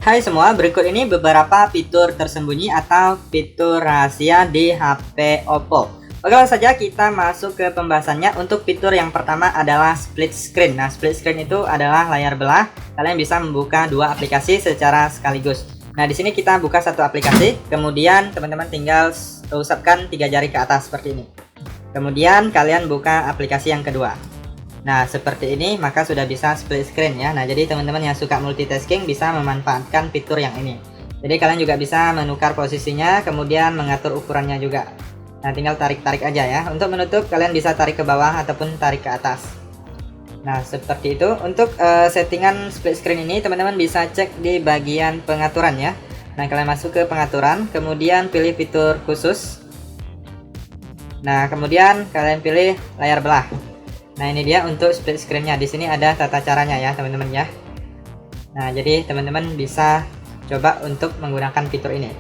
Hai semua, berikut ini beberapa fitur tersembunyi atau fitur rahasia di HP Oppo. Oke, langsung saja kita masuk ke pembahasannya. Untuk fitur yang pertama adalah split screen. Nah, split screen itu adalah layar belah. Kalian bisa membuka dua aplikasi secara sekaligus. Nah, di sini kita buka satu aplikasi, kemudian teman-teman tinggal usapkan 3 jari ke atas seperti ini. Kemudian kalian buka aplikasi yang kedua. Nah, seperti ini maka sudah bisa split screen ya. Nah, jadi teman-teman yang suka multitasking bisa memanfaatkan fitur yang ini. Jadi kalian juga bisa menukar posisinya, kemudian mengatur ukurannya juga. Nah, tinggal tarik-tarik aja ya. Untuk menutup kalian bisa tarik ke bawah ataupun tarik ke atas. Nah, seperti itu. Untuk settingan split screen ini teman-teman bisa cek di bagian pengaturan ya. Nah, kalian masuk ke pengaturan, kemudian pilih fitur khusus. Nah, kemudian kalian pilih layar belah. Nah, ini dia untuk split screen-nya. Di sini ada tata caranya ya, teman-teman ya. Nah, jadi teman-teman bisa coba untuk menggunakan fitur ini.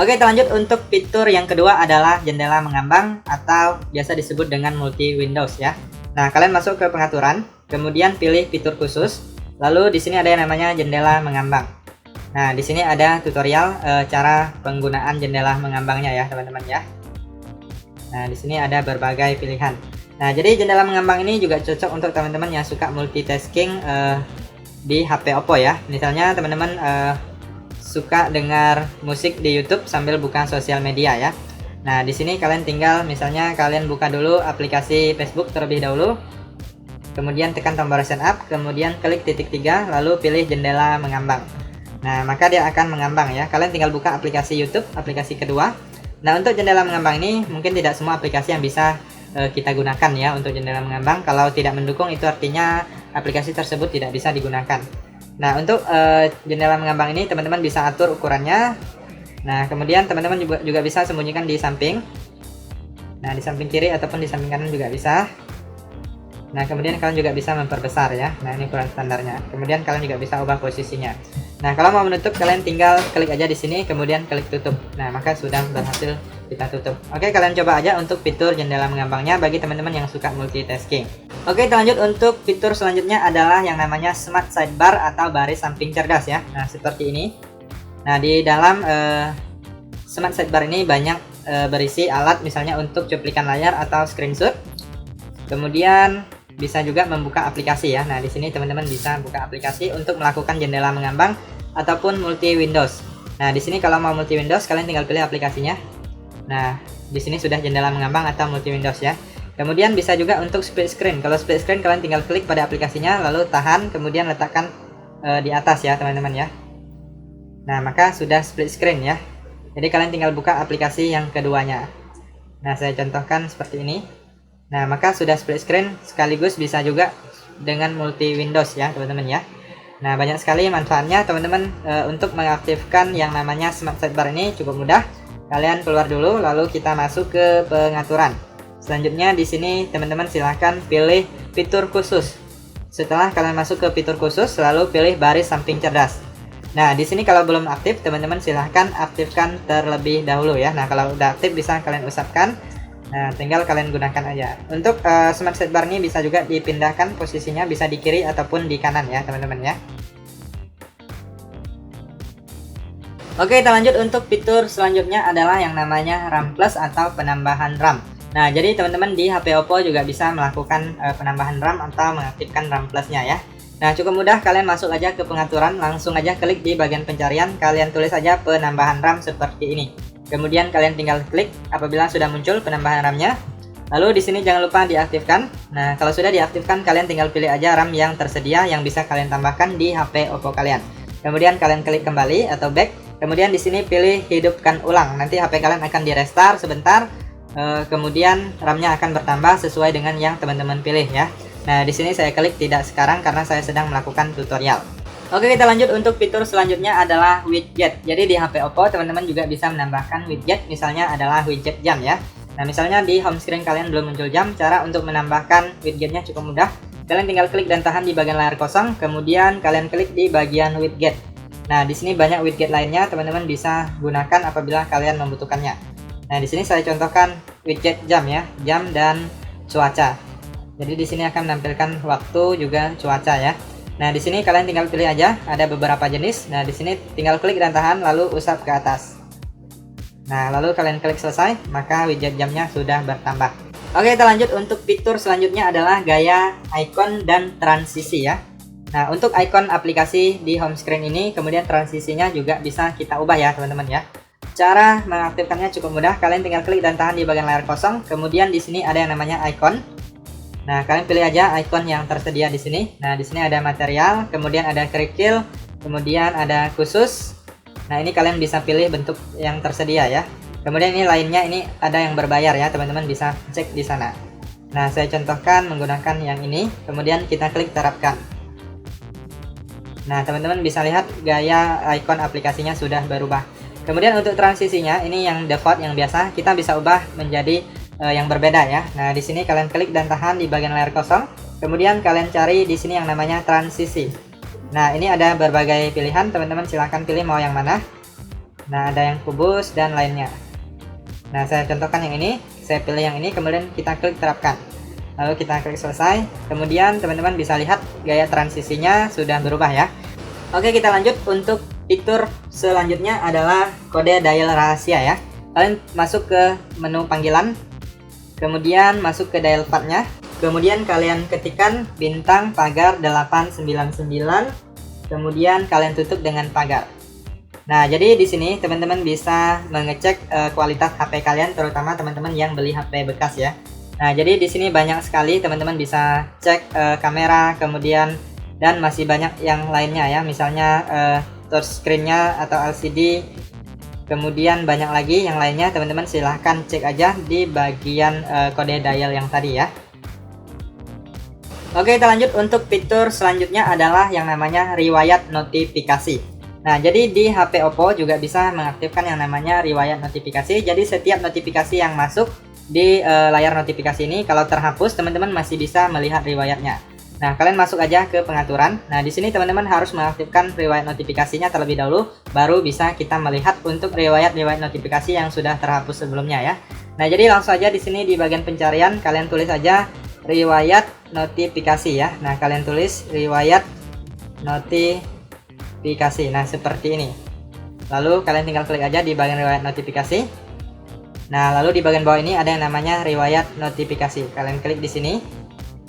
Oke, kita lanjut untuk fitur yang kedua adalah jendela mengambang atau biasa disebut dengan multi windows ya. Nah, kalian masuk ke pengaturan, kemudian pilih fitur khusus. Lalu di sini ada yang namanya jendela mengambang. Nah, di sini ada tutorial cara penggunaan jendela mengambangnya ya, teman-teman ya. Nah, di sini ada berbagai pilihan. Nah, jadi jendela mengambang ini juga cocok untuk teman-teman yang suka multitasking di HP Oppo ya. Misalnya teman-teman suka dengar musik di YouTube sambil buka sosial media ya. Nah, di sini kalian tinggal misalnya kalian buka dulu aplikasi Facebook terlebih dahulu. Kemudian tekan tombol sign up, kemudian klik titik 3, lalu pilih jendela mengambang. Nah, maka dia akan mengambang ya. Kalian tinggal buka aplikasi YouTube, aplikasi kedua. Nah, untuk jendela mengambang ini mungkin tidak semua aplikasi yang bisa kita gunakan ya untuk jendela mengambang. Kalau tidak mendukung itu artinya aplikasi tersebut tidak bisa digunakan. Nah, untuk jendela mengambang ini teman-teman bisa atur ukurannya. Nah, kemudian teman-teman juga bisa sembunyikan di samping. Nah, di samping kiri ataupun di samping kanan juga bisa. Nah, kemudian kalian juga bisa memperbesar ya. Nah, ini ukuran standarnya. Kemudian kalian juga bisa ubah posisinya. Nah, kalau mau menutup kalian tinggal klik aja di sini, kemudian klik tutup. Nah, maka sudah berhasil kita tutup. Oke, kalian coba aja untuk fitur jendela mengambangnya bagi teman-teman yang suka multitasking. Oke, kita lanjut untuk fitur selanjutnya adalah yang namanya smart sidebar atau baris samping cerdas ya. Nah, seperti ini. Nah, di dalam smart sidebar ini banyak berisi alat misalnya untuk cuplikan layar atau screenshot. Kemudian bisa juga membuka aplikasi ya. Nah, di sini teman-teman bisa buka aplikasi untuk melakukan jendela mengambang ataupun multi windows. Nah, di sini kalau mau multi windows kalian tinggal pilih aplikasinya. Nah, di sini sudah jendela mengambang atau multi windows ya. Kemudian bisa juga untuk split screen. Kalau split screen kalian tinggal klik pada aplikasinya lalu tahan kemudian letakkan di atas ya, teman-teman ya. Nah, maka sudah split screen ya. Jadi kalian tinggal buka aplikasi yang keduanya. Nah, saya contohkan seperti ini. Nah, maka sudah split screen sekaligus bisa juga dengan multi windows ya, teman-teman ya. Nah, banyak sekali manfaatnya teman-teman. Untuk mengaktifkan yang namanya smart sidebar ini cukup mudah. Kalian keluar dulu lalu kita masuk ke pengaturan. Selanjutnya di sini teman-teman silahkan pilih fitur khusus. Setelah kalian masuk ke fitur khusus lalu pilih baris samping cerdas. Nah, di sini kalau belum aktif teman-teman silahkan aktifkan terlebih dahulu ya. Nah, kalau udah aktif bisa kalian usapkan. Nah, tinggal kalian gunakan aja. Untuk smart sidebar ini bisa juga dipindahkan posisinya, bisa di kiri ataupun di kanan ya, teman-teman ya. Oke, kita lanjut untuk fitur selanjutnya adalah yang namanya RAM Plus atau penambahan RAM. Nah, jadi teman-teman di HP Oppo juga bisa melakukan penambahan RAM atau mengaktifkan RAM Plus-nya ya. Nah, cukup mudah, kalian masuk aja ke pengaturan, langsung aja klik di bagian pencarian, kalian tulis aja penambahan RAM seperti ini. Kemudian kalian tinggal klik apabila sudah muncul penambahan RAM-nya. Lalu di sini jangan lupa diaktifkan. Nah, kalau sudah diaktifkan kalian tinggal pilih aja RAM yang tersedia yang bisa kalian tambahkan di HP Oppo kalian. Kemudian kalian klik kembali atau back. Kemudian di sini pilih hidupkan ulang. Nanti HP kalian akan di restart sebentar. Kemudian RAM-nya akan bertambah sesuai dengan yang teman-teman pilih ya. Nah, di sini saya klik tidak sekarang karena saya sedang melakukan tutorial. Oke, kita lanjut untuk fitur selanjutnya adalah widget. Jadi di HP Oppo teman-teman juga bisa menambahkan widget, misalnya adalah widget jam ya. Nah, misalnya di home screen kalian belum muncul jam, cara untuk menambahkan widgetnya cukup mudah. Kalian tinggal klik dan tahan di bagian layar kosong, kemudian kalian klik di bagian widget. Nah, di sini banyak widget lainnya, teman-teman bisa gunakan apabila kalian membutuhkannya. Nah, di sini saya contohkan widget jam ya, jam dan cuaca. Jadi di sini akan menampilkan waktu juga cuaca ya. Nah, di sini kalian tinggal pilih aja, ada beberapa jenis. Nah, di sini tinggal klik dan tahan lalu usap ke atas. Nah, lalu kalian klik selesai, maka widget jamnya sudah bertambah. Oke, kita lanjut untuk fitur selanjutnya adalah gaya icon dan transisi ya. Nah, untuk icon aplikasi di home screen ini, kemudian transisinya juga bisa kita ubah ya teman-teman ya. Cara mengaktifkannya cukup mudah, kalian tinggal klik dan tahan di bagian layar kosong, kemudian di sini ada yang namanya icon. Nah, kalian pilih aja icon yang tersedia di sini. Nah, di sini ada material, kemudian ada kerikil, kemudian ada khusus. Nah, ini kalian bisa pilih bentuk yang tersedia ya. Kemudian ini lainnya, ini ada yang berbayar ya, teman-teman bisa cek di sana. Nah, saya contohkan menggunakan yang ini, kemudian kita klik terapkan. Nah, teman-teman bisa lihat gaya icon aplikasinya sudah berubah. Kemudian untuk transisinya, ini yang default yang biasa, kita bisa ubah menjadi yang berbeda ya. Nah, di sini kalian klik dan tahan di bagian layar kosong. Kemudian kalian cari di sini yang namanya transisi. Nah, ini ada berbagai pilihan, teman-teman silahkan pilih mau yang mana. Nah, ada yang kubus dan lainnya. Nah, saya contohkan yang ini, saya pilih yang ini, kemudian kita klik terapkan. Lalu kita klik selesai. Kemudian teman-teman bisa lihat gaya transisinya sudah berubah ya. Oke, kita lanjut untuk fitur selanjutnya adalah kode dial rahasia ya. Kalian masuk ke menu panggilan, kemudian masuk ke dial pad-nya, kemudian kalian ketikkan bintang pagar 899, kemudian kalian tutup dengan pagar. Nah, jadi di sini teman-teman bisa mengecek kualitas HP kalian, terutama teman-teman yang beli HP bekas ya. Nah, jadi di sini banyak sekali teman-teman bisa cek kamera, kemudian dan masih banyak yang lainnya ya, misalnya touchscreen-nya atau LCD. Kemudian banyak lagi yang lainnya, teman-teman silahkan cek aja di bagian kode dial yang tadi ya. Oke, kita lanjut untuk fitur selanjutnya adalah yang namanya riwayat notifikasi. Nah, jadi di HP Oppo juga bisa mengaktifkan yang namanya riwayat notifikasi. Jadi setiap notifikasi yang masuk di layar notifikasi ini, kalau terhapus teman-teman masih bisa melihat riwayatnya. Nah, kalian masuk aja ke pengaturan. Nah, di sini teman-teman harus mengaktifkan riwayat notifikasinya terlebih dahulu, baru bisa kita melihat untuk riwayat notifikasi yang sudah terhapus sebelumnya ya. Nah, jadi langsung aja di sini di bagian pencarian kalian tulis aja riwayat notifikasi ya. Nah, kalian tulis riwayat notifikasi. Nah, seperti ini. Lalu kalian tinggal klik aja di bagian riwayat notifikasi. Nah, lalu di bagian bawah ini ada yang namanya riwayat notifikasi. Kalian klik di sini.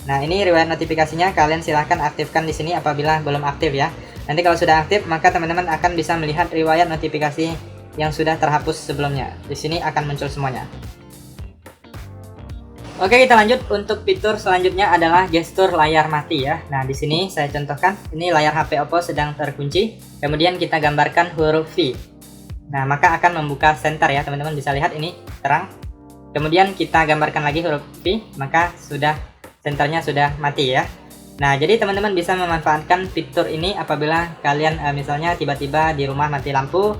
Nah, ini riwayat notifikasinya kalian silahkan aktifkan di sini apabila belum aktif ya. Nanti kalau sudah aktif, maka teman-teman akan bisa melihat riwayat notifikasi yang sudah terhapus sebelumnya. Di sini akan muncul semuanya. Oke, kita lanjut untuk fitur selanjutnya adalah gestur layar mati ya. Nah, di sini saya contohkan, ini layar HP Oppo sedang terkunci. Kemudian kita gambarkan huruf V. Nah, maka akan membuka center ya, teman-teman bisa lihat ini terang. Kemudian kita gambarkan lagi huruf V, maka senternya sudah mati ya. Nah, jadi teman-teman bisa memanfaatkan fitur ini apabila kalian misalnya tiba-tiba di rumah mati lampu,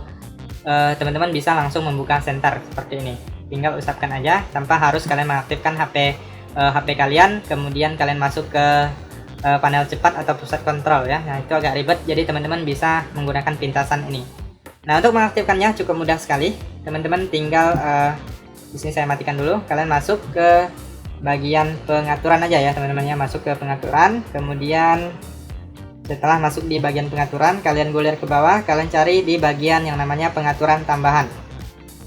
teman-teman bisa langsung membuka senter seperti ini. Tinggal usapkan aja tanpa harus kalian mengaktifkan HP kalian, kemudian kalian masuk ke panel cepat atau pusat kontrol ya. Nah, itu agak ribet, jadi teman-teman bisa menggunakan pintasan ini. Nah, untuk mengaktifkannya cukup mudah sekali. Teman-teman tinggal di sini saya matikan dulu. Kalian masuk ke bagian pengaturan aja ya teman-teman ya, masuk ke pengaturan, kemudian setelah masuk di bagian pengaturan kalian gulir ke bawah, kalian cari di bagian yang namanya pengaturan tambahan.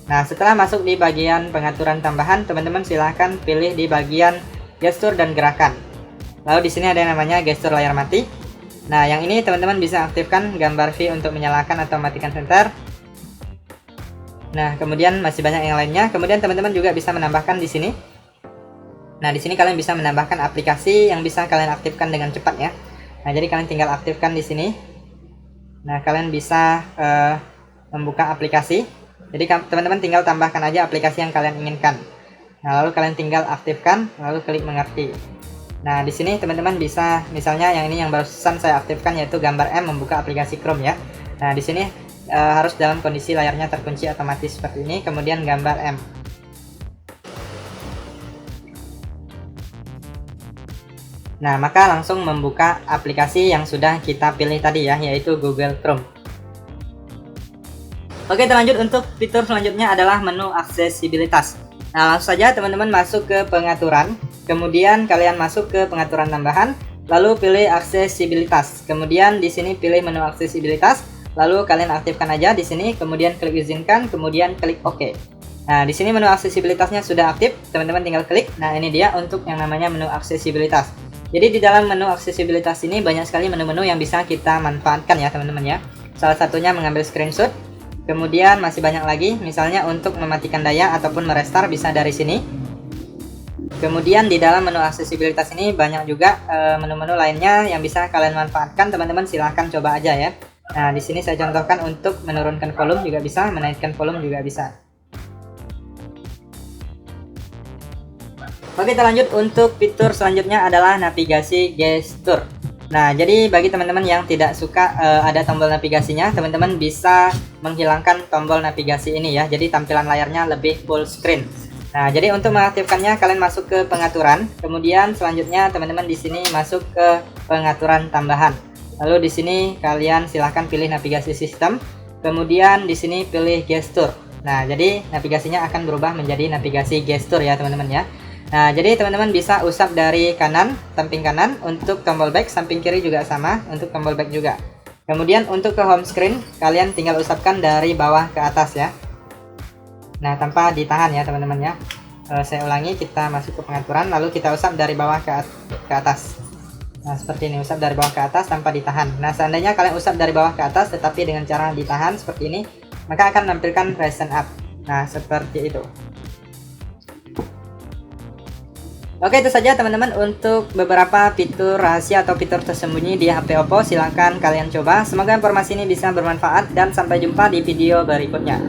Nah, setelah masuk di bagian pengaturan tambahan, teman-teman silahkan pilih di bagian gestur dan gerakan. Lalu di sini ada yang namanya gestur layar mati. Nah, yang ini teman-teman bisa aktifkan gambar V untuk menyalakan atau matikan senter. Nah, kemudian masih banyak yang lainnya. Kemudian teman-teman juga bisa menambahkan di sini. Nah, di sini kalian bisa menambahkan aplikasi yang bisa kalian aktifkan dengan cepat ya. Nah, jadi kalian tinggal aktifkan di sini. Nah, kalian bisa membuka aplikasi. Jadi teman-teman tinggal tambahkan aja aplikasi yang kalian inginkan. Nah, lalu kalian tinggal aktifkan, lalu klik mengerti. Nah, di sini teman-teman bisa misalnya yang ini yang barusan saya aktifkan yaitu gambar M membuka aplikasi Chrome ya. Nah, di sini harus dalam kondisi layarnya terkunci otomatis seperti ini, kemudian gambar M. Nah, maka langsung membuka aplikasi yang sudah kita pilih tadi ya, yaitu Google Chrome. Oke, kita lanjut untuk fitur selanjutnya adalah menu aksesibilitas. Nah, langsung saja teman-teman masuk ke pengaturan, kemudian kalian masuk ke pengaturan tambahan, lalu pilih aksesibilitas. Kemudian di sini pilih menu aksesibilitas, lalu kalian aktifkan aja di sini, kemudian klik izinkan, kemudian klik OK. Nah, di sini menu aksesibilitasnya sudah aktif, teman-teman tinggal klik. Nah, ini dia untuk yang namanya menu aksesibilitas. Jadi di dalam menu aksesibilitas ini banyak sekali menu-menu yang bisa kita manfaatkan ya, teman-teman ya. Salah satunya mengambil screenshot. Kemudian masih banyak lagi, misalnya untuk mematikan daya ataupun merestart bisa dari sini. Kemudian di dalam menu aksesibilitas ini banyak juga menu-menu lainnya yang bisa kalian manfaatkan, teman-teman silahkan coba aja ya. Nah, di sini saya contohkan untuk menurunkan volume juga bisa, menaikkan volume juga bisa. Oke, kita lanjut untuk fitur selanjutnya adalah navigasi gestur. Nah, jadi bagi teman-teman yang tidak suka ada tombol navigasinya, teman-teman bisa menghilangkan tombol navigasi ini ya. Jadi tampilan layarnya lebih full screen. Nah, jadi untuk mengaktifkannya kalian masuk ke pengaturan, kemudian selanjutnya teman-teman di sini masuk ke pengaturan tambahan. Lalu di sini kalian silahkan pilih navigasi sistem, kemudian di sini pilih gestur. Nah, jadi navigasinya akan berubah menjadi navigasi gestur ya, teman-teman ya. Nah, jadi teman-teman bisa usap dari kanan, samping kanan, untuk tombol back, samping kiri juga sama, untuk tombol back juga. Kemudian untuk ke home screen, kalian tinggal usapkan dari bawah ke atas ya. Nah, tanpa ditahan ya teman-teman ya. Saya ulangi, kita masuk ke pengaturan, lalu kita usap dari bawah ke atas. Nah, seperti ini, usap dari bawah ke atas tanpa ditahan. Nah, seandainya kalian usap dari bawah ke atas tetapi dengan cara ditahan seperti ini, maka akan menampilkan Ryzen up. Nah, seperti itu. Oke, itu saja teman-teman untuk beberapa fitur rahasia atau fitur tersembunyi di HP Oppo. Silahkan kalian coba. Semoga informasi ini bisa bermanfaat dan sampai jumpa di video berikutnya.